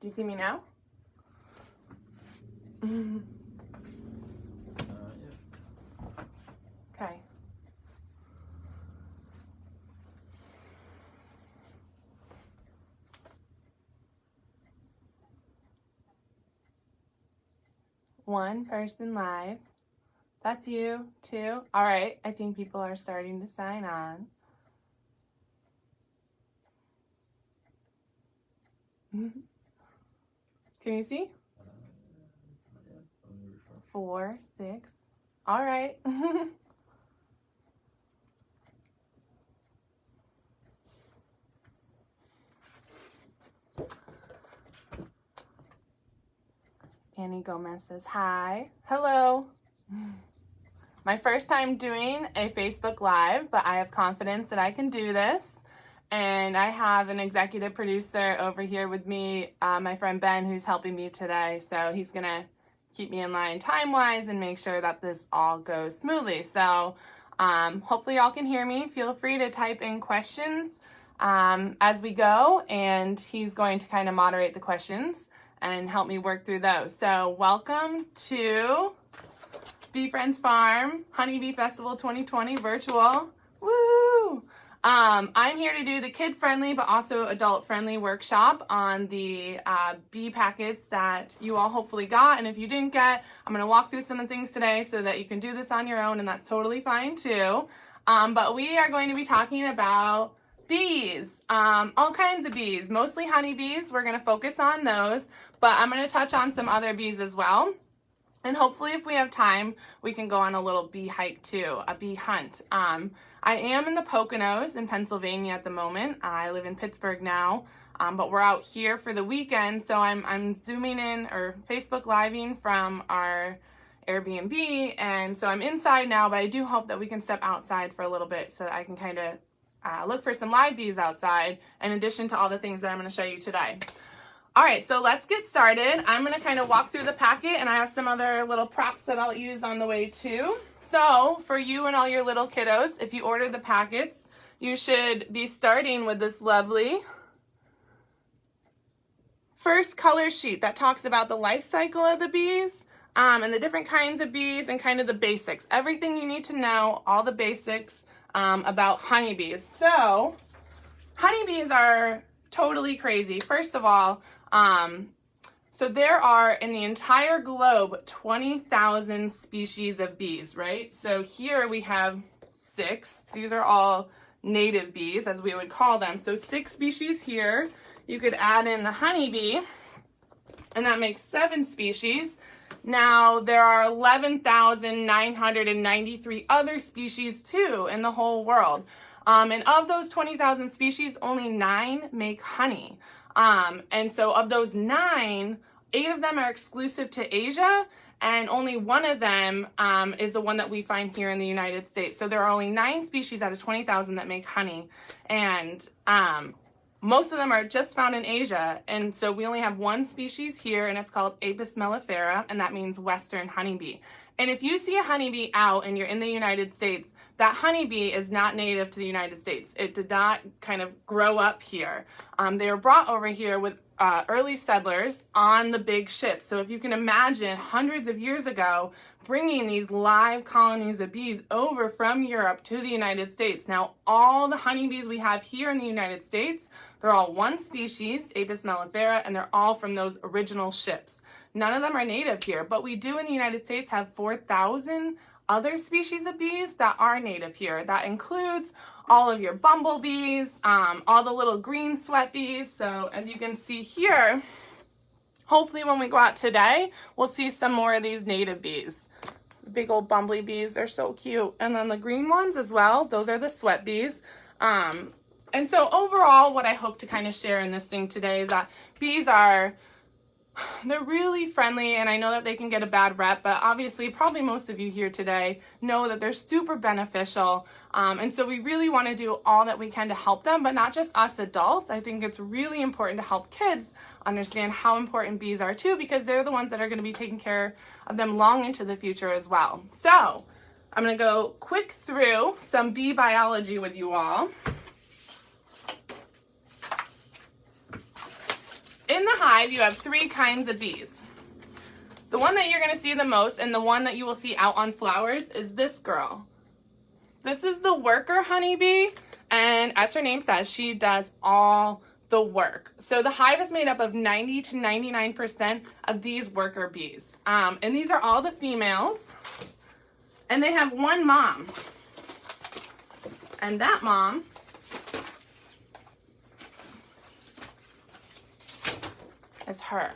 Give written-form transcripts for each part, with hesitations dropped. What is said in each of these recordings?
you see me now? Yeah. Okay. One person live. That's you, too. All right, I think people are starting to sign on. Can you see? 4, 6. All right. Annie Gomez says hi. Hello. My first time doing a Facebook Live, but I have confidence that I can do this. And I have an executive producer over here with me, my friend Ben, who's helping me today. So he's going to keep me in line time-wise and make sure that this all goes smoothly. So hopefully y'all can hear me. Feel free to type in questions as we go, and he's going to kind of moderate the questions and help me work through those. So welcome to Bee Friends Farm Honeybee Festival 2020 virtual. Woo! I'm here to do the kid-friendly but also adult-friendly workshop on the bee packets that you all hopefully got. And if you didn't get, I'm going to walk through some of the things today so that you can do this on your own, and that's totally fine too. But we are going to be talking about bees, all kinds of bees, mostly honeybees. We're going to focus on those, but I'm going to touch on some other bees as well. And hopefully if we have time, we can go on a little bee hike too, a bee hunt. I am in the Poconos in Pennsylvania at the moment. I live in Pittsburgh now, but we're out here for the weekend. So I'm zooming in or Facebook living from our Airbnb. And so I'm inside now, but I do hope that we can step outside for a little bit so that I can kind of look for some live bees outside in addition to all the things that I'm going to show you today. All right, so let's get started. I'm going to kind of walk through the packet, and I have some other little props that I'll use on the way too. So for you and all your little kiddos, if you order the packets, you should be starting with this lovely first color sheet that talks about the life cycle of the bees and the different kinds of bees and kind of the basics. Everything you need to know, all the basics about honeybees. So honeybees are totally crazy. First of all, so there are in the entire globe 20,000 species of bees, right? So here we have 6. These are all native bees, as we would call them. So 6 species here. You could add in the honeybee, and that makes 7 species. Now there are 11,993 other species too in the whole world. And of those 20,000 species, only 9 make honey. And so of those 9, 8 of them are exclusive to Asia, and only 1 of them is the one that we find here in the United States. So there are only 9 species out of 20,000 that make honey, and most of them are just found in Asia. And so we only have 1 species here, and it's called Apis mellifera, and that means Western honeybee. And if you see a honeybee out and you're in the United States, that honeybee is not native to the United States. It did not kind of grow up here. They were brought over here with early settlers on the big ships. So if you can imagine hundreds of years ago, bringing these live colonies of bees over from Europe to the United States. Now, all the honeybees we have here in the United States, they're all 1 species, Apis mellifera, and they're all from those original ships. None of them are native here, but we do in the United States have 4,000 other species of bees that are native here. That includes all of your bumblebees, all the little green sweat bees. So as you can see here, hopefully when we go out today, we'll see some more of these native bees. Big old bumblebees, they're so cute. And then the green ones as well, those are the sweat bees. And so overall, what I hope to kind of share in this thing today is that bees they're really friendly, and I know that they can get a bad rep, but obviously probably most of you here today know that they're super beneficial. And so we really want to do all that we can to help them, but not just us adults. I think it's really important to help kids understand how important bees are too, because they're the ones that are going to be taking care of them long into the future as well. So I'm going to go quick through some bee biology with you all. in the hive, you have 3 kinds of bees. The one that you're going to see the most and the one that you will see out on flowers is this girl. This is the worker honeybee, and as her name says, she does all the work. So the hive is made up of 90 to 99% of these worker bees. And these are all the females, and they have one mom. And that mom is her.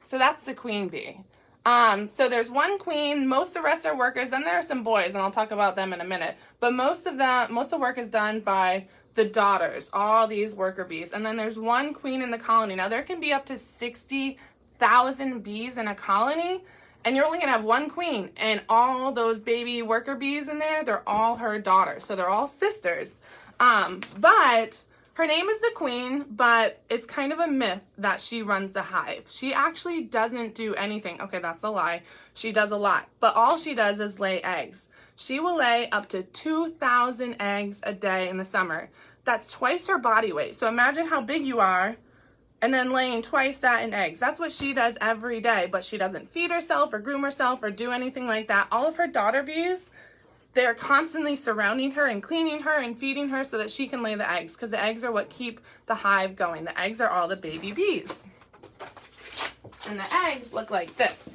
So that's the queen bee. So there's one queen, most of the rest are workers, then there are some boys, and I'll talk about them in a minute. But most of the work is done by the daughters, all these worker bees. And then there's one queen in the colony. Now there can be up to 60,000 bees in a colony, and you're only gonna have one queen, and all those baby worker bees in there, they're all her daughters. So they're all sisters. But her name is the queen, but it's kind of a myth that she runs the hive. She actually doesn't do anything. Okay, that's a lie. She does a lot, but all she does is lay eggs. She will lay up to 2,000 eggs a day in the summer. That's twice her body weight. So imagine how big you are and then laying twice that in eggs. That's what she does every day, but she doesn't feed herself or groom herself or do anything like that. All of her daughter bees, they're constantly surrounding her and cleaning her and feeding her so that she can lay the eggs, because the eggs are what keep the hive going. The eggs are all the baby bees. And the eggs look like this.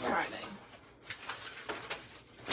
Where are they?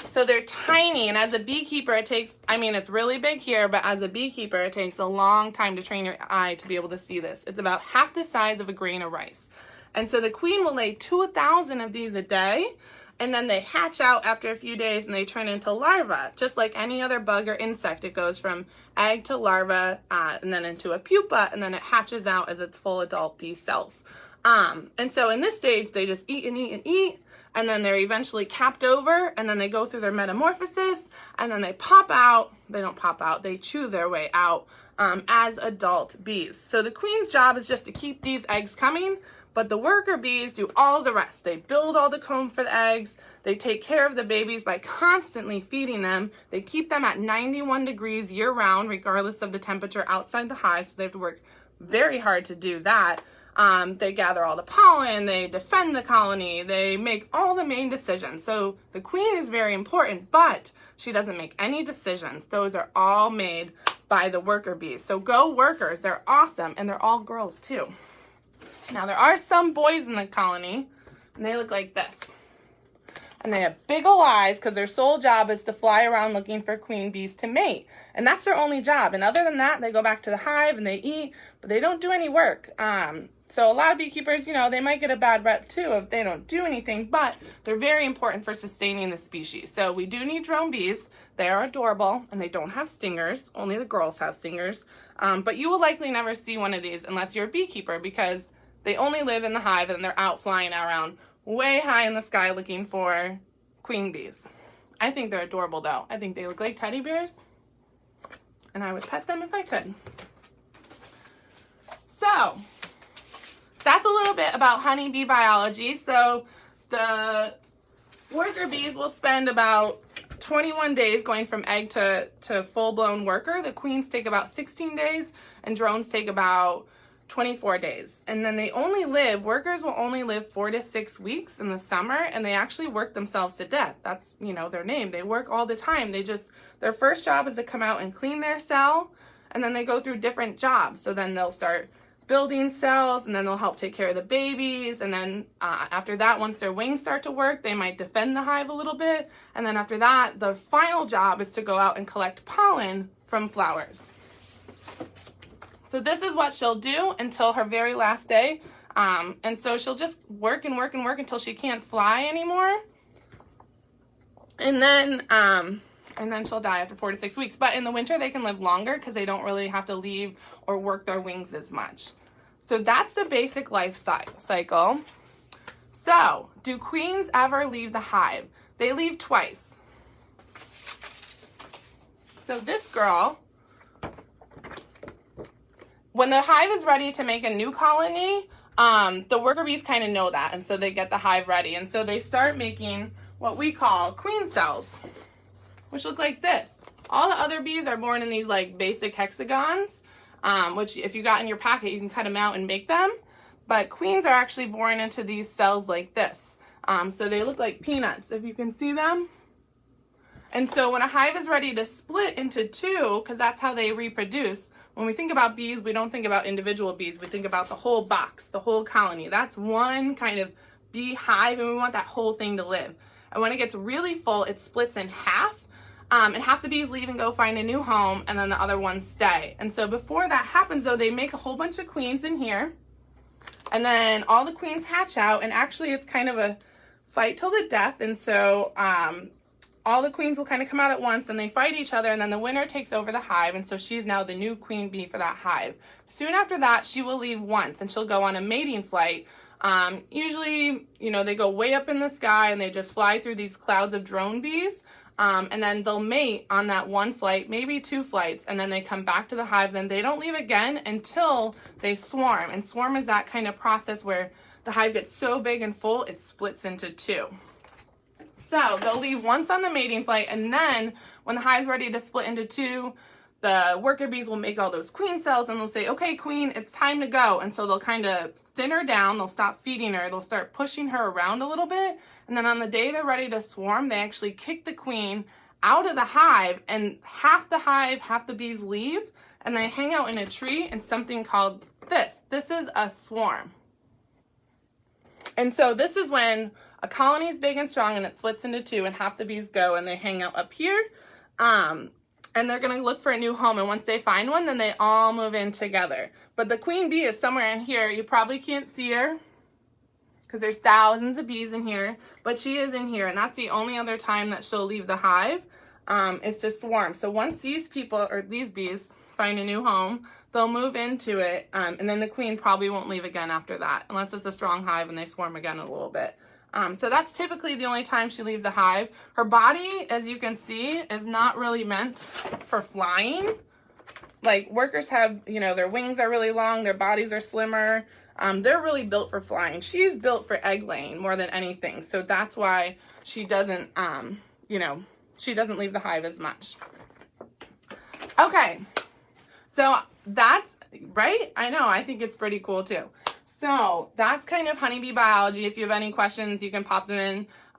So they're tiny, and as a beekeeper, it takes, I mean, it's really big here, but as a beekeeper, it takes a long time to train your eye to be able to see this. It's about half the size of a grain of rice. And so the queen will lay 2,000 of these a day, and then they hatch out after a few days and they turn into larvae. Just like any other bug or insect, it goes from egg to larva and then into a pupa, and then it hatches out as its full adult bee self. And so in this stage, they just eat and eat and eat, and then they're eventually capped over, and then they go through their metamorphosis, and then they pop out. They don't pop out, they chew their way out as adult bees. So the queen's job is just to keep these eggs coming, but the worker bees do all the rest. They build all the comb for the eggs. They take care of the babies by constantly feeding them. They keep them at 91 degrees year round, regardless of the temperature outside the hive, so they have to work very hard to do that. They gather all the pollen, they defend the colony, they make all the main decisions. So the queen is very important, but she doesn't make any decisions. Those are all made by the worker bees. So go workers, they're awesome, and they're all girls too. Now there are some boys in the colony, and they look like this. And they have big ol' eyes because their sole job is to fly around looking for queen bees to mate. And that's their only job. And other than that, they go back to the hive and they eat, but they don't do any work. So a lot of beekeepers, you know, they might get a bad rep too if they don't do anything, but they're very important for sustaining the species. So we do need drone bees. They are adorable and they don't have stingers. Only the girls have stingers. But you will likely never see one of these unless you're a beekeeper, because they only live in the hive and they're out flying around way high in the sky looking for queen bees. I think they're adorable though. I think they look like teddy bears, and I would pet them if I could. So that's a little bit about honeybee biology. So the worker bees will spend about 21 days going from egg to full-blown worker. The queens take about 16 days, and drones take about 24 days. And then workers will only live 4 to 6 weeks in the summer, and they actually work themselves to death. That's, you know, their name. They work all the time. Their first job is to come out and clean their cell, and then they go through different jobs. So then they'll start building cells, and then they'll help take care of the babies. And then after that, once their wings start to work, they might defend the hive a little bit. And then after that, the final job is to go out and collect pollen from flowers. So this is what she'll do until her very last day. And so she'll just work and work and work until she can't fly anymore. And then she'll die after 4 to 6 weeks. But in the winter, they can live longer because they don't really have to leave or work their wings as much. So that's the basic life cycle. So do queens ever leave the hive? They leave twice. So this girl, when the hive is ready to make a new colony, the worker bees kind of know that, and so they get the hive ready. And so they start making what we call queen cells, which look like this. All the other bees are born in these like basic hexagons, which if you got in your packet, you can cut them out and make them. But queens are actually born into these cells like this. So they look like peanuts, if you can see them. And so when a hive is ready to split into two, because that's how they reproduce, when we think about bees, we don't think about individual bees. We think about the whole box, the whole colony. That's one kind of bee hive, and we want that whole thing to live. And when it gets really full, it splits in half, and half the bees leave and go find a new home, and then the other ones stay. And so before that happens, though, they make a whole bunch of queens in here, and then all the queens hatch out, and actually it's kind of a fight till the death. And so all the queens will kind of come out at once, and they fight each other, and then the winner takes over the hive, and so she's now the new queen bee for that hive. Soon after that, she will leave once, and she'll go on a mating flight. Usually, you know, they go way up in the sky, and they just fly through these clouds of drone bees, and then they'll mate on that one flight, maybe two flights, and then they come back to the hive. Then they don't leave again until they swarm, and swarm is that kind of process where the hive gets so big and full, it splits into two. So they'll leave once on the mating flight, and then when the hive's ready to split into two, the worker bees will make all those queen cells, and they'll say, okay, queen, it's time to go. And so they'll kind of thin her down, they'll stop feeding her, they'll start pushing her around a little bit, and then on the day they're ready to swarm, they actually kick the queen out of the hive, and half the hive, half the bees leave, and they hang out in a tree in something called this. This is a swarm. And so this is when a colony is big and strong, and it splits into two, and half the bees go, and they hang out up here. And they're going to look for a new home, and once they find one, then they all move in together. But the queen bee is somewhere in here. You probably can't see her because there's thousands of bees in here, but she is in here, and that's the only other time that she'll leave the hive, is to swarm. So once these people, or these bees, find a new home, they'll move into it, and then the queen probably won't leave again after that, unless it's a strong hive and they swarm again a little bit. So that's typically the only time she leaves the hive. Her body, as you can see, is not really meant for flying. Like workers have, you know, their wings are really long, their bodies are slimmer. They're really built for flying. She's built for egg laying more than anything. So that's why she doesn't, you know, she doesn't leave the hive as much. Okay, so that's, right? I know, I think it's pretty cool too. So that's kind of honeybee biology. If you have any questions, you can pop them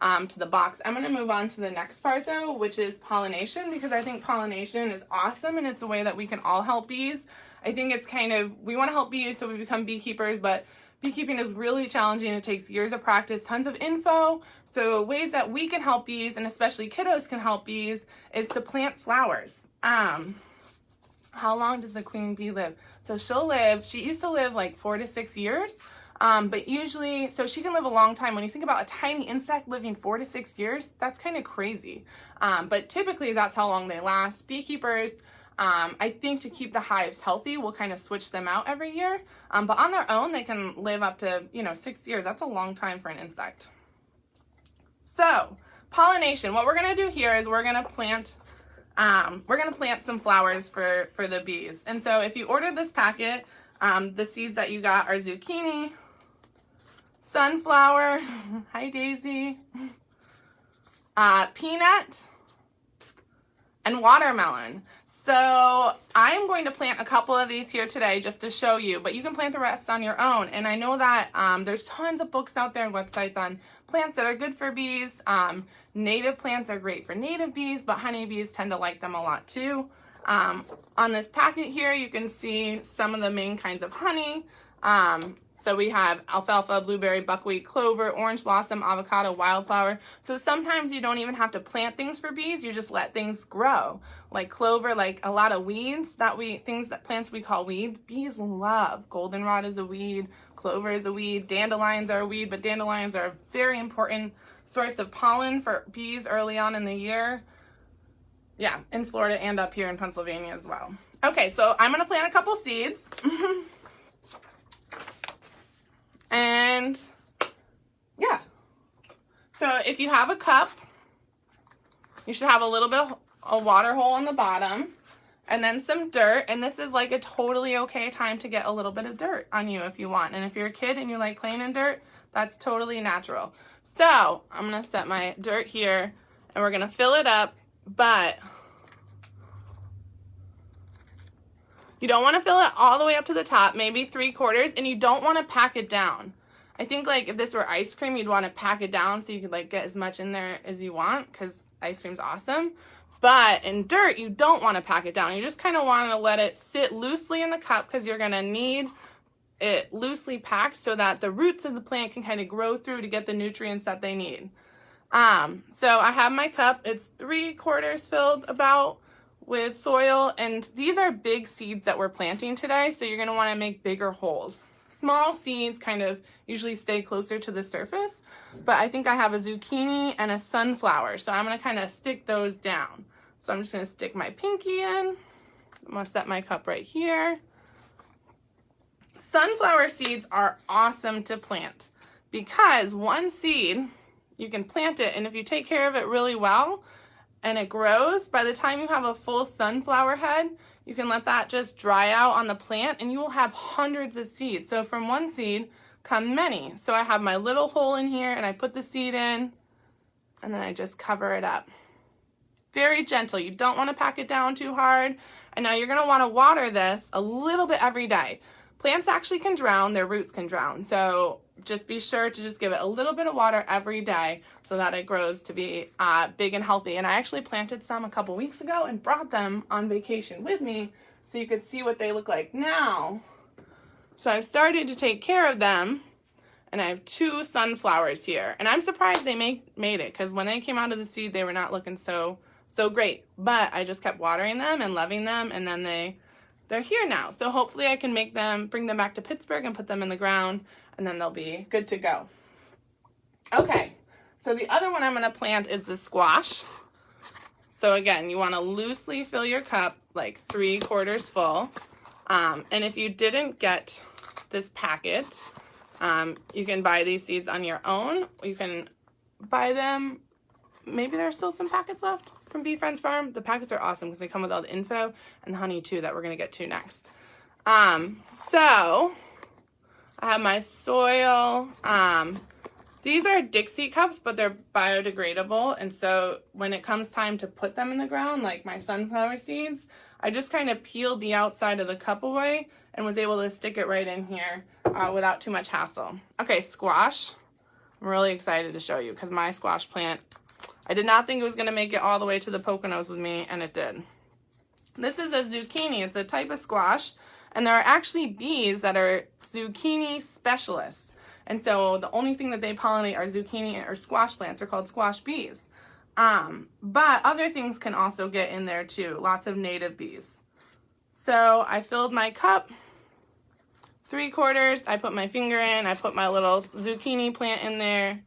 in to the box. I'm going to move on to the next part though, which is pollination, because I think pollination is awesome, and it's a way that we can all help bees. I think it's kind of, we want to help bees so we become beekeepers, but beekeeping is really challenging. It takes years of practice, tons of info. So ways that we can help bees, and especially kiddos can help bees, is to plant flowers. How long does the queen bee live? So she used to live like 4 to 6 years, but usually, so she can live a long time. When you think about a tiny insect living 4 to 6 years, that's kind of crazy. But typically that's how long they last. Beekeepers, I think to keep the hives healthy, we'll kind of switch them out every year. But on their own, they can live up to, 6 years. That's a long time for an insect. So pollination, what we're going to do here is we're going to plant some flowers for the bees. And so if you ordered this packet, the seeds that you got are zucchini, sunflower, hi Daisy, peanut, and watermelon. So I'm going to plant a couple of these here today just to show you, but you can plant the rest on your own. And I know that there's tons of books out there and websites on plants that are good for bees. Native plants are great for native bees, but honeybees tend to like them a lot too. On this packet here, you can see some of the main kinds of honey. So we have alfalfa, blueberry, buckwheat, clover, orange blossom, avocado, wildflower. So sometimes you don't even have to plant things for bees, you just let things grow. Like clover, like a lot of weeds, plants we call weeds, bees love. Goldenrod is a weed, clover is a weed, dandelions are a weed, but dandelions are a very important source of pollen for bees early on in the year. Yeah, in Florida and up here in Pennsylvania as well. Okay, so I'm gonna plant a couple seeds. And yeah, so if you have a cup, you should have a little bit of a water hole on the bottom, and then some dirt. And this is like a totally okay time to get a little bit of dirt on you if you want. And if you're a kid and you like playing in dirt, that's totally natural. So I'm gonna set my dirt here, and we're gonna fill it up, but You don't want to fill it all the way up to the top, maybe 3/4, and you don't want to pack it down. I think like if this were ice cream, you'd want to pack it down so you could like get as much in there as you want, because ice cream's awesome. But in dirt, you don't want to pack it down. You just kind of want to let it sit loosely in the cup, because you're going to need it loosely packed so that the roots of the plant can kind of grow through to get the nutrients that they need. So I have my cup. It's 3/4 filled about with soil, and these are big seeds that we're planting today, so you're going to want to make bigger holes. Small seeds kind of usually stay closer to the surface, but I think I have a zucchini and a sunflower, so I'm going to kind of stick those down. So I'm just going to stick my pinky in. I'm going to set my cup right here. Sunflower seeds are awesome to plant because one seed, you can plant it, and if you take care of it really well and it grows, by the time you have a full sunflower head, you can let that just dry out on the plant and you will have hundreds of seeds. So from one seed come many. So I have my little hole in here and I put the seed in and then I just cover it up. Very gentle. You don't want to pack it down too hard. And now you're going to want to water this a little bit every day. Plants actually can drown, their roots can drown. So just be sure to just give it a little bit of water every day so that it grows to be big and healthy. And I actually planted some a couple weeks ago and brought them on vacation with me so you could see what they look like now. So I've started to take care of them, and I have 2 sunflowers here. And I'm surprised they made it, because when they came out of the seed, they were not looking so great. But I just kept watering them and loving them, and then they're here now. So hopefully I can bring them back to Pittsburgh and put them in the ground, and then they'll be good to go. Okay, so the other one I'm going to plant is the squash. So again, you want to loosely fill your cup, like 3/4 full. And if you didn't get this packet, you can buy these seeds on your own. You can buy them. Maybe there are still some packets left from Bee Friends Farm. The packets are awesome because they come with all the info and the honey too that we're going to get to next. So I have my soil. These are Dixie cups, but they're biodegradable. And so when it comes time to put them in the ground, like my sunflower seeds, I just kind of peeled the outside of the cup away and was able to stick it right in here without too much hassle. Okay, squash. I'm really excited to show you because my squash plant, I did not think it was going to make it all the way to the Poconos with me, and it did. This is a zucchini. It's a type of squash, and there are actually bees that are zucchini specialists. And so the only thing that they pollinate are zucchini or squash plants. Are called squash bees. But other things can also get in there too. Lots of native bees. So I filled my cup 3/4. I put my finger in. I put my little zucchini plant in there.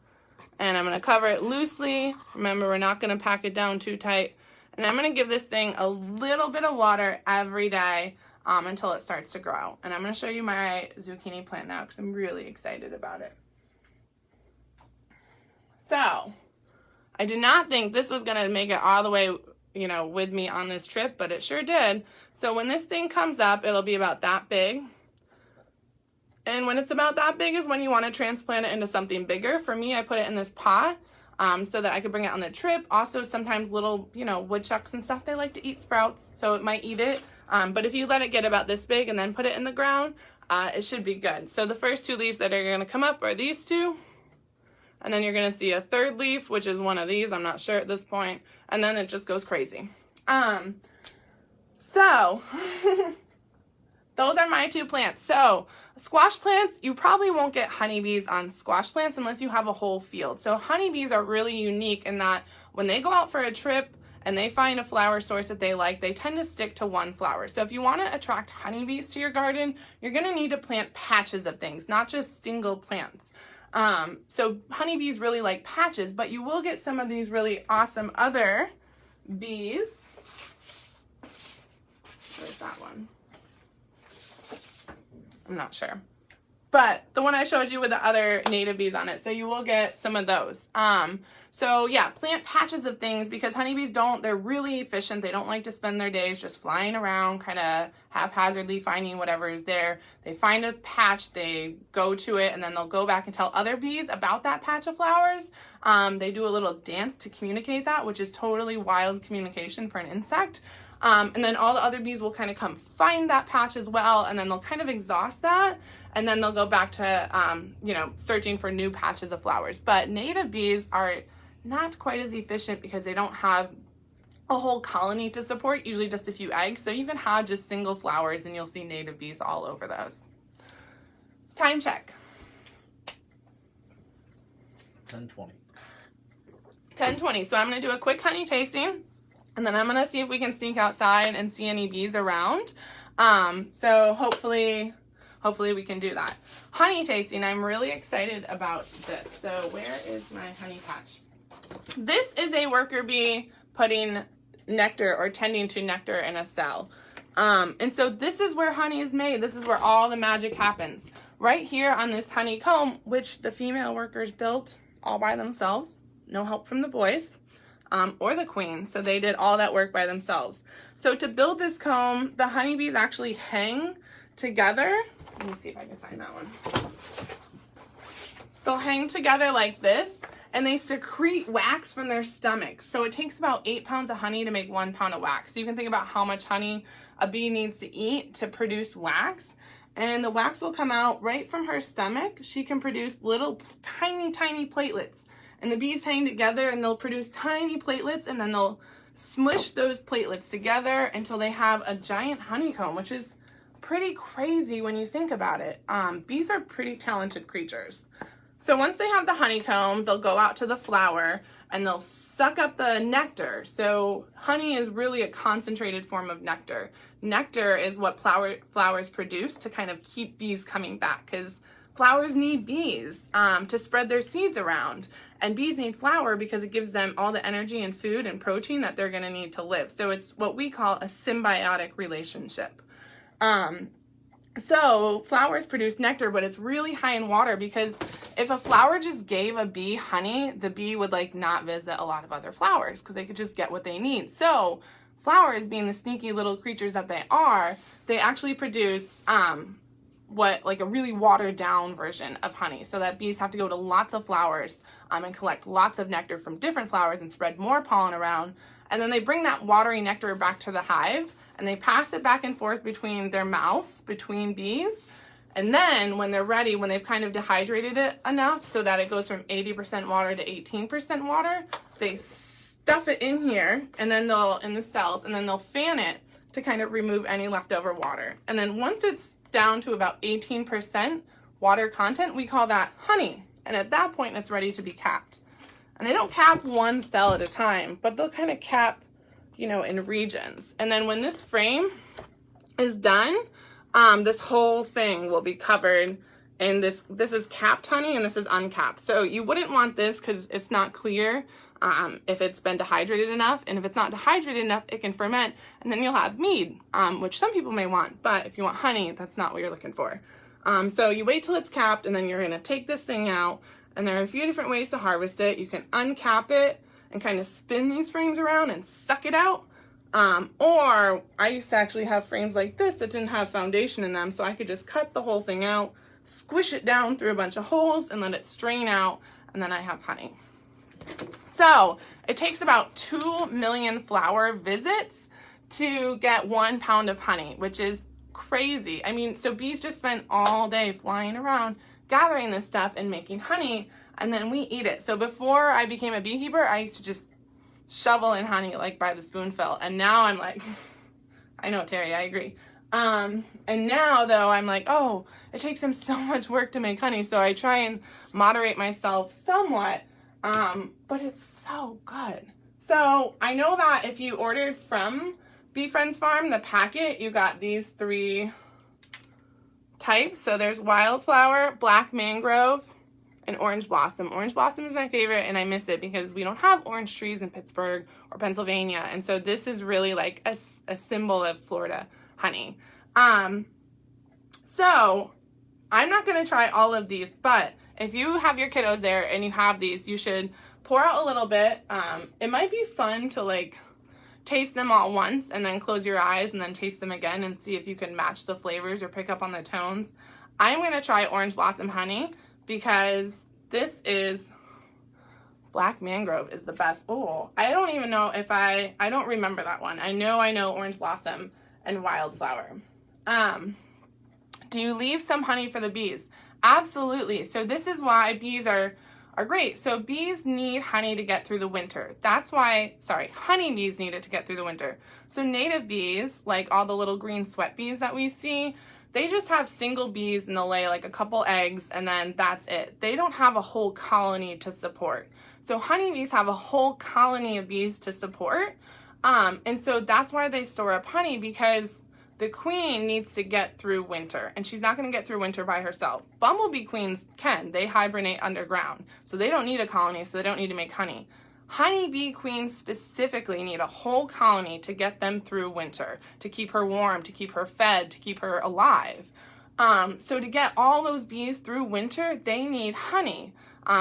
And I'm going to cover it loosely. Remember, we're not going to pack it down too tight. And I'm going to give this thing a little bit of water every day until it starts to grow. And I'm going to show you my zucchini plant now because I'm really excited about it. So I did not think this was going to make it all the way, with me on this trip, but it sure did. So when this thing comes up, it'll be about that big. And when it's about that big is when you want to transplant it into something bigger. For me, I put it in this pot so that I could bring it on the trip. Also, sometimes little, woodchucks and stuff, they like to eat sprouts, so it might eat it. But if you let it get about this big and then put it in the ground, it should be good. So the first 2 leaves that are going to come up are these 2. And then you're going to see a 3rd leaf, which is one of these. I'm not sure at this point. And then it just goes crazy. So those are my 2 plants. So squash plants, you probably won't get honeybees on squash plants unless you have a whole field. So honeybees are really unique in that when they go out for a trip and they find a flower source that they like, they tend to stick to one flower. So if you want to attract honeybees to your garden, you're going to need to plant patches of things, not just single plants. So honeybees really like patches, but you will get some of these really awesome other bees. Where's that one? I'm not sure. But the one I showed you with the other native bees on it. So you will get some of those. So yeah, plant patches of things because honeybees they're really efficient. They don't like to spend their days just flying around, kind of haphazardly finding whatever is there. They find a patch, they go to it, and then they'll go back and tell other bees about that patch of flowers. They do a little dance to communicate that, which is totally wild communication for an insect. And then all the other bees will kind of come find that patch as well, and then they'll kind of exhaust that, and then they'll go back to, you know, searching for new patches of flowers. But native bees are not quite as efficient because they don't have a whole colony to support, usually just a few eggs. So you can have just single flowers and you'll see native bees all over those. Time check. 10:20. 10:20. So I'm going to do a quick honey tasting, and then I'm going to see if we can sneak outside and see any bees around. So hopefully we can do that. Honey tasting, I'm really excited about this. So where is my honey patch? This is a worker bee putting nectar or tending to nectar in a cell. And so this is where honey is made. This is where all the magic happens. Right here on this honeycomb, which the female workers built all by themselves. No help from the boys or the queen. So they did all that work by themselves. So to build this comb, the honeybees actually hang together. Let me see if I can find that one. They'll hang together like this, and they secrete wax from their stomachs. So it takes about 8 pounds of honey to make 1 pound of wax. So you can think about how much honey a bee needs to eat to produce wax. And the wax will come out right from her stomach. She can produce little tiny, tiny platelets. And the bees hang together and they'll produce tiny platelets, and then they'll smush those platelets together until they have a giant honeycomb, which is pretty crazy when you think about it. Bees are pretty talented creatures. So once they have the honeycomb, they'll go out to the flower and they'll suck up the nectar. So honey is really a concentrated form of nectar. Nectar is what flowers produce to kind of keep bees coming back, because flowers need bees to spread their seeds around. And bees need flower because it gives them all the energy and food and protein that they're going to need to live. So it's what we call a symbiotic relationship. So flowers produce nectar, but it's really high in water, because if a flower just gave a bee honey, the bee would like not visit a lot of other flowers because they could just get what they need. So flowers, being the sneaky little creatures that they are, they actually produce like a really watered down version of honey, so that bees have to go to lots of flowers and collect lots of nectar from different flowers and spread more pollen around. And then they bring that watery nectar back to the hive, and they pass it back and forth between their mouths, between bees. And then when they're ready, when they've kind of dehydrated it enough so that it goes from 80% water to 18% water, they stuff it in here, and then in the cells, and then they'll fan it to kind of remove any leftover water. And then once it's down to about 18% water content, we call that honey. And at that point, it's ready to be capped. And they don't cap one cell at a time, but they'll kind of cap, in regions. And then when this frame is done, this whole thing will be covered in this is capped honey and this is uncapped. So you wouldn't want this because it's not clear if it's been dehydrated enough. And if it's not dehydrated enough, it can ferment, and then you'll have mead, which some people may want. But if you want honey, that's not what you're looking for. So you wait till it's capped, and then you're going to take this thing out. And there are a few different ways to harvest it. You can uncap it and kind of spin these frames around and suck it out. Or I used to actually have frames like this that didn't have foundation in them, so I could just cut the whole thing out, squish it down through a bunch of holes, and let it strain out, and then I have honey. So it takes about 2 million flower visits to get 1 pound of honey, which is crazy. I mean, so bees just spend all day flying around gathering this stuff and making honey, and then we eat it. So before I became a beekeeper, I used to just shovel in honey like by the spoonful, and now I'm like, I know, Terry, I agree. And now though, I'm like, oh, it takes them so much work to make honey, so I try and moderate myself somewhat, but it's so good. So I know that if you ordered from Bee Friends Farm, the packet, you got these 3 types. So there's wildflower, black mangrove, and orange blossom. Orange blossom is my favorite, and I miss it because we don't have orange trees in Pittsburgh or Pennsylvania. And so this is really like a symbol of Florida honey. So I'm not going to try all of these, but if you have your kiddos there and you have these, you should pour out a little bit. It might be fun to like taste them all once and then close your eyes and then taste them again and see if you can match the flavors or pick up on the tones. I'm going to try orange blossom honey because this is Black mangrove is the best. Oh, I don't even know if I don't remember that one. I know orange blossom and wildflower. Do you leave some honey for the bees? Absolutely. So this is why bees are great. So bees need honey to get through the winter. That's why, honeybees need it to get through the winter. So native bees, like all the little green sweat bees that we see, they just have single bees and they'll lay like a couple eggs and then that's it. They don't have a whole colony to support. So honeybees have a whole colony of bees to support. And so that's why they store up honey, because the queen needs to get through winter, and she's not going to get through winter by herself. Bumblebee queens can. They hibernate underground, so they don't need a colony, so they don't need to make honey. Honeybee queens specifically need a whole colony to get them through winter, to keep her warm, to keep her fed, to keep her alive. So to get all those bees through winter, they need honey.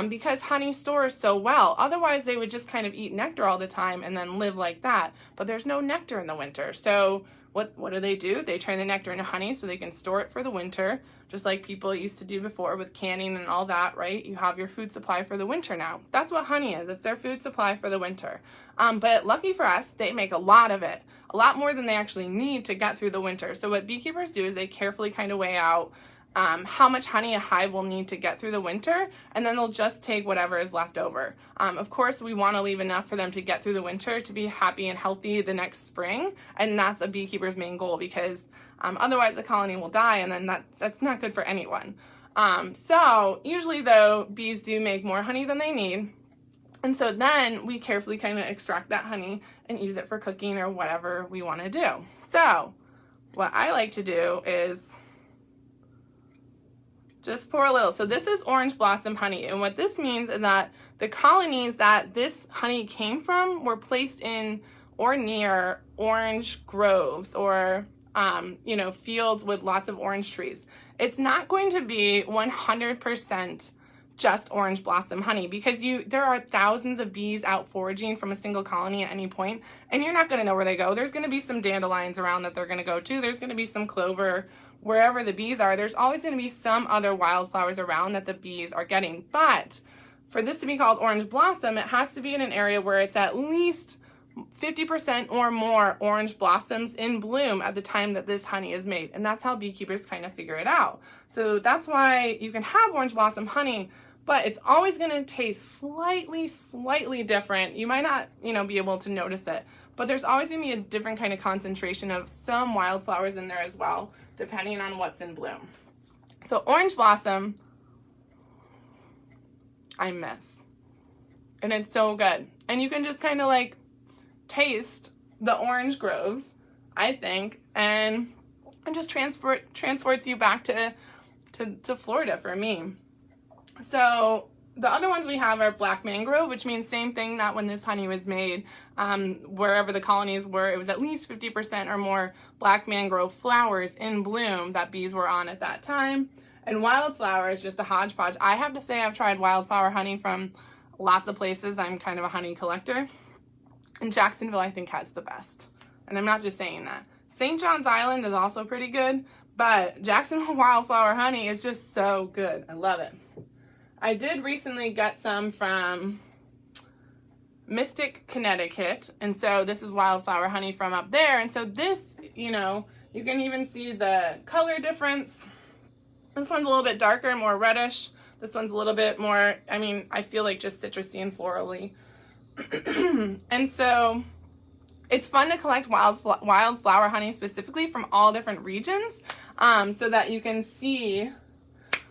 Because honey stores so well. Otherwise, they would just kind of eat nectar all the time and then live like that. But there's no nectar in the winter. So what do? They turn the nectar into honey so they can store it for the winter, just like people used to do before with canning and all that, right? You have your food supply for the winter now. That's what honey is. It's their food supply for the winter. But lucky for us, they make a lot of it, a lot more than they actually need to get through the winter. So what beekeepers do is they carefully kind of weigh out how much honey a hive will need to get through the winter, and then they'll just take whatever is left over. Of course, we want to leave enough for them to get through the winter to be happy and healthy the next spring, and that's a beekeeper's main goal, because otherwise the colony will die, and then that's not good for anyone. So usually, though, bees do make more honey than they need, and so then we carefully kind of extract that honey and use it for cooking or whatever we want to do. So what I like to do is just pour a little. So this is orange blossom honey, and what this means is that the colonies that this honey came from were placed in or near orange groves or fields with lots of orange trees. It's not going to be 100% just orange blossom honey, because there are thousands of bees out foraging from a single colony at any point, and you're not going to know where they go. There's going to be some dandelions around that they're going to go to. There's going to be some clover. Wherever the bees are, there's always going to be some other wildflowers around that the bees are getting. But for this to be called orange blossom, it has to be in an area where it's at least 50% or more orange blossoms in bloom at the time that this honey is made. And that's how beekeepers kind of figure it out. So that's why you can have orange blossom honey, but it's always going to taste slightly different. You might not, be able to notice it, but there's always going to be a different kind of concentration of some wildflowers in there as well, depending on what's in bloom. So orange blossom, I miss. And it's so good. And you can just kind of like taste the orange groves, I think, and just transports you back to Florida for me. So the other ones we have are black mangrove, which means same thing, that when this honey was made, wherever the colonies were, it was at least 50% or more black mangrove flowers in bloom that bees were on at that time. And wildflower is just a hodgepodge. I have to say I've tried wildflower honey from lots of places. I'm kind of a honey collector. And Jacksonville, I think, has the best. And I'm not just saying that. St. John's Island is also pretty good, but Jacksonville wildflower honey is just so good. I love it. I did recently get some from Mystic, Connecticut, and so this is wildflower honey from up there. And so this, you can even see the color difference. This one's a little bit darker and more reddish. This one's a little bit more, I feel like just citrusy and florally. And so it's fun to collect wildflower honey specifically from all different regions, so that you can see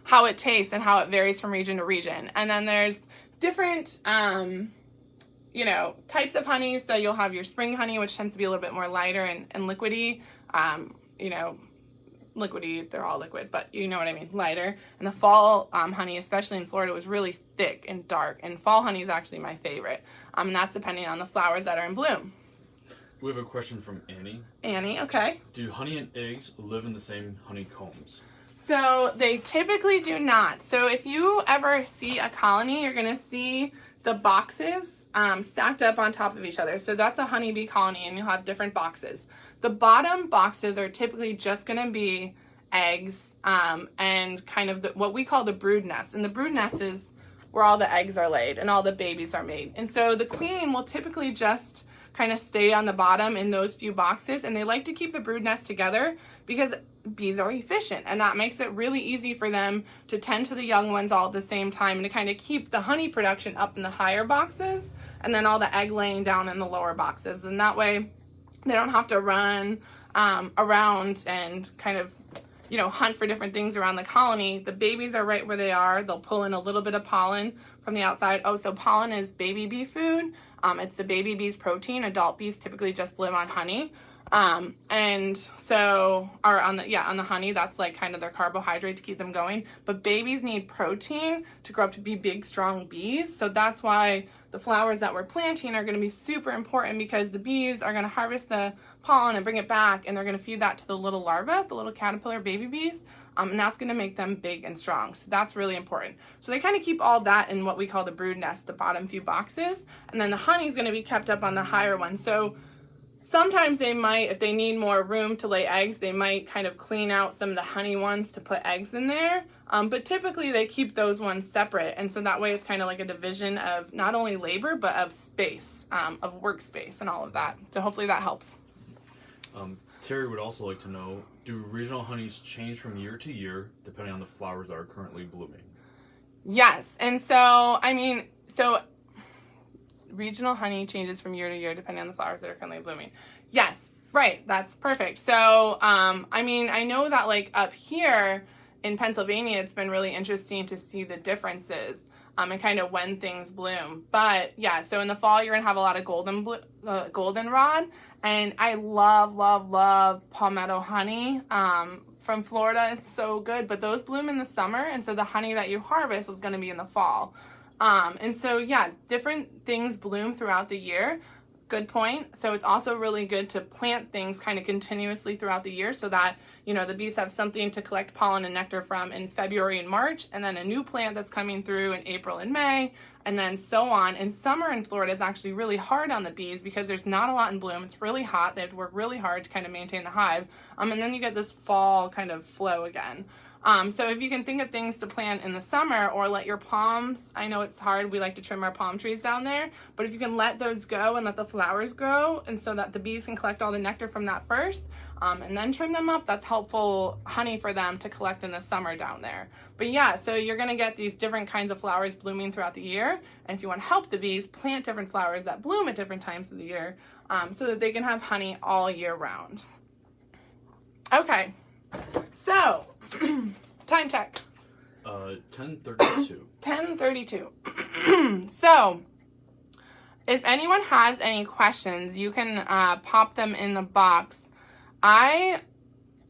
how it tastes and how it varies from region to region. And then there's different, types of honey. So you'll have your spring honey, which tends to be a little bit more lighter and liquidy. Liquidy, they're all liquid, but you know what I mean, lighter. And the fall honey, especially in Florida, was really thick and dark. And fall honey is actually my favorite. And that's depending on the flowers that are in bloom. We have a question from Annie. Annie, okay. Do honey and eggs live in the same honeycombs? So they typically do not. So if you ever see a colony, you're going to see the boxes stacked up on top of each other. So that's a honeybee colony, and you'll have different boxes. The bottom boxes are typically just going to be eggs and kind of what we call the brood nest. And the brood nest is where all the eggs are laid and all the babies are made. And so the queen will typically just kind of stay on the bottom in those few boxes, and they like to keep the brood nest together because bees are efficient, and that makes it really easy for them to tend to the young ones all at the same time and to kind of keep the honey production up in the higher boxes and then all the egg laying down in the lower boxes. And that way they don't have to run around and kind of, you know, hunt for different things around the colony. The babies are right where they are. They'll pull in a little bit of pollen from the outside. Oh, so pollen is baby bee food. It's the baby bee's protein. Adult bees typically just live on honey. And so, or on the honey, that's like kind of their carbohydrate to keep them going. But babies need protein to grow up to be big, strong bees. So that's why the flowers that we're planting are going to be super important, because the bees are going to harvest the pollen and bring it back, and they're going to feed that to the little larvae, the little caterpillar baby bees. And that's going to make them big and strong. So that's really important. So they kind of keep all that in what we call the brood nest, the bottom few boxes. And then the honey is going to be kept up on the higher one. So sometimes they might, if they need more room to lay eggs, they might kind of clean out some of the honey ones to put eggs in there. But typically they keep those ones separate. And so that way it's kind of like a division of not only labor, but of space, of workspace and all of that. So hopefully that helps. Terry would also like to know, do regional honeys change from year to year depending on the flowers that are currently blooming? Yes. And so, so regional honey changes from year to year depending on the flowers that are currently blooming. Yes, right. That's perfect. So, I know that like up here in Pennsylvania, it's been really interesting to see the differences and kind of when things bloom. But yeah, so in the fall, you're going to have a lot of goldenrod. And I love palmetto honey from Florida. It's so good. But those bloom in the summer. And so the honey that you harvest is going to be in the fall. And so, yeah, different things bloom throughout the year. Good point. So it's also really good to plant things kind of continuously throughout the year so that, you know, the bees have something to collect pollen and nectar from in February and March, and then a new plant that's coming through in April and May, and then so on. And summer in Florida is actually really hard on the bees because there's not a lot in bloom. It's really hot. They have to work really hard to kind of maintain the hive. And then you get this fall kind of flow again. So if you can think of things to plant in the summer, or let your palms, I know it's hard, we like to trim our palm trees down there, but if you can let those go and let the flowers grow, and so that the bees can collect all the nectar from that first, and then trim them up, that's helpful honey for them to collect in the summer down there. But yeah, so you're going to get these different kinds of flowers blooming throughout the year, and if you want to help the bees, plant different flowers that bloom at different times of the year, so that they can have honey all year round. Okay, so time check. 10:32. 10:32. So, if anyone has any questions, you can pop them in the box. I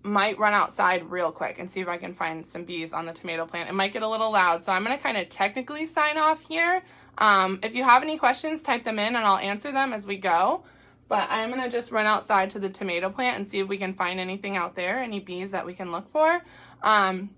might run outside real quick and see if I can find some bees on the tomato plant. It might get a little loud, so I'm going to kind of technically sign off here. If you have any questions, type them in and I'll answer them as we go. But I'm going to just run outside to the tomato plant and see if we can find anything out there, any bees that we can look for. And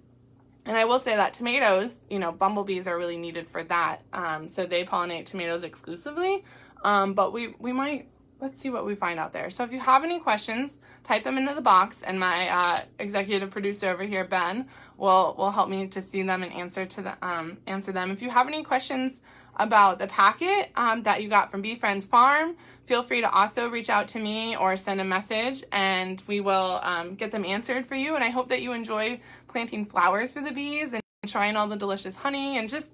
I will say that tomatoes, you know, bumblebees are really needed for that. So they pollinate tomatoes exclusively. But we might, let's see what we find out there. So if you have any questions, type them into the box, and my executive producer over here, Ben, will help me to see them and answer them. If you have any questions about the packet that you got from Bee Friends Farm, feel free to also reach out to me or send a message, and we will get them answered for you. And I hope that you enjoy planting flowers for the bees and trying all the delicious honey. And just,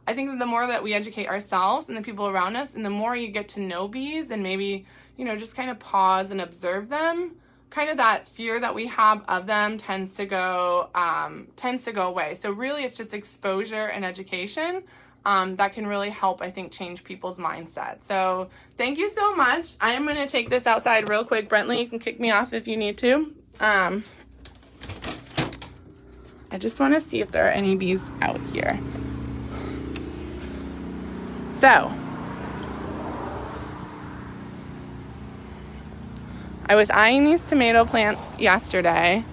I think that the more that we educate ourselves and the people around us, and the more you get to know bees and maybe, you know, just kind of pause and observe them, kind of that fear that we have of them tends to go away. So really it's just exposure and education that can really help, I think, change people's mindset. So thank you so much. I am going to take this outside real quick. Brentley, you can kick me off if you need to. I just want to see if there are any bees out here. So I was eyeing these tomato plants yesterday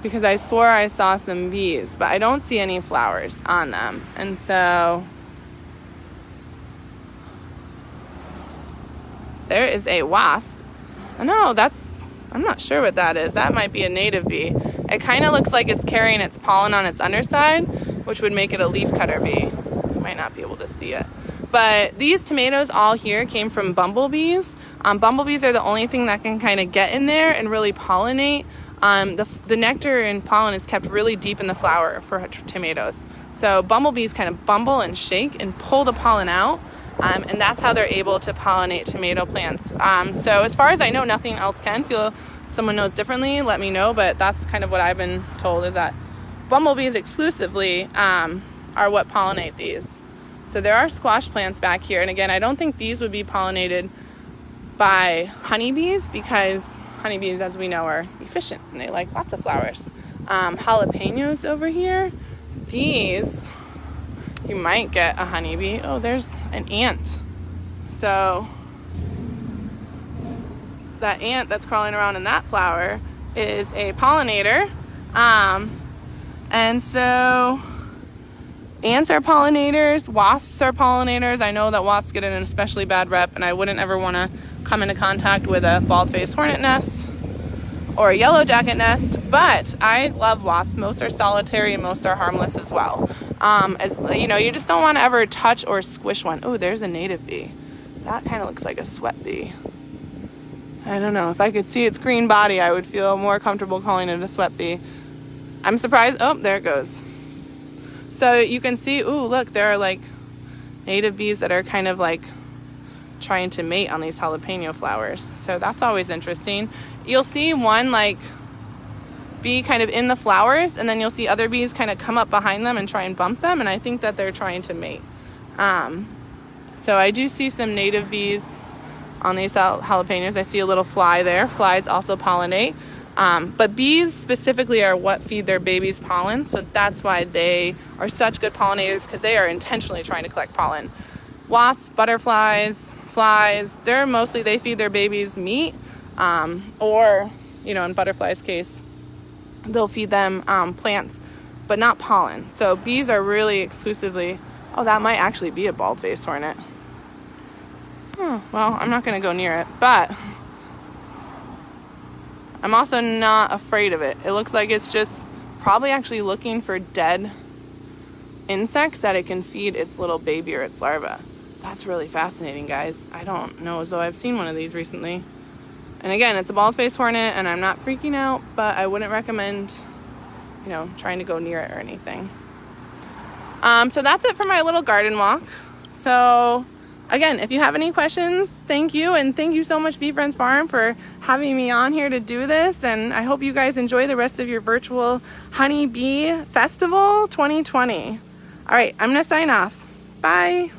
because I swore I saw some bees, but I don't see any flowers on them. And so there is a wasp. Oh, no, I'm not sure what that is. That might be a native bee. It kind of looks like it's carrying its pollen on its underside, which would make it a leaf cutter bee. might not be able to see it. But these tomatoes all here came from bumblebees. Bumblebees are the only thing that can kind of get in there and really pollinate. The nectar and pollen is kept really deep in the flower for tomatoes. So bumblebees kind of bumble and shake and pull the pollen out. And that's how they're able to pollinate tomato plants. So as far as I know, nothing else can. If someone knows differently, let me know. But that's kind of what I've been told, is that bumblebees exclusively are what pollinate these. So there are squash plants back here. And again, I don't think these would be pollinated by honeybees, because honeybees, as we know, are efficient and they like lots of flowers. Jalapenos over here. These, you might get a honeybee. Oh, there's an ant. So that ant that's crawling around in that flower is a pollinator. And so ants are pollinators, wasps are pollinators. I know that wasps get an especially bad rep, and I wouldn't ever want to come into contact with a bald-faced hornet nest or a yellow jacket nest, but I love wasps. Most are solitary and most are harmless as well. As you know, you just don't want to ever touch or squish one. Oh, there's a native bee. That kind of looks like a sweat bee. I don't know. If I could see its green body, I would feel more comfortable calling it a sweat bee. I'm surprised. Oh, there it goes. So you can see, ooh, look, there are like native bees that are kind of like trying to mate on these jalapeno flowers. So that's always interesting. You'll see one like bee kind of in the flowers, and then you'll see other bees kind of come up behind them and try and bump them, and I think that they're trying to mate. So I do see some native bees on these jalapenos. I see a little fly there. Flies also pollinate. But bees specifically are what feed their babies pollen, so that's why they are such good pollinators, because they are intentionally trying to collect pollen. Wasps, butterflies, flies, they feed their babies meat, or, in butterflies' case, they'll feed them plants, but not pollen. So bees are really exclusively, that might actually be a bald-faced hornet. Well, I'm not going to go near it, but I'm also not afraid of it. It looks like it's just probably actually looking for dead insects that it can feed its little baby or its larva. That's really fascinating, guys. I don't know as though I've seen one of these recently. And again, it's a bald-faced hornet, and I'm not freaking out, but I wouldn't recommend, trying to go near it or anything. So that's it for my little garden walk. So again, if you have any questions, thank you. And thank you so much, Bee Friends Farm, for having me on here to do this. And I hope you guys enjoy the rest of your virtual Honey Bee Festival 2020. All right, I'm going to sign off. Bye.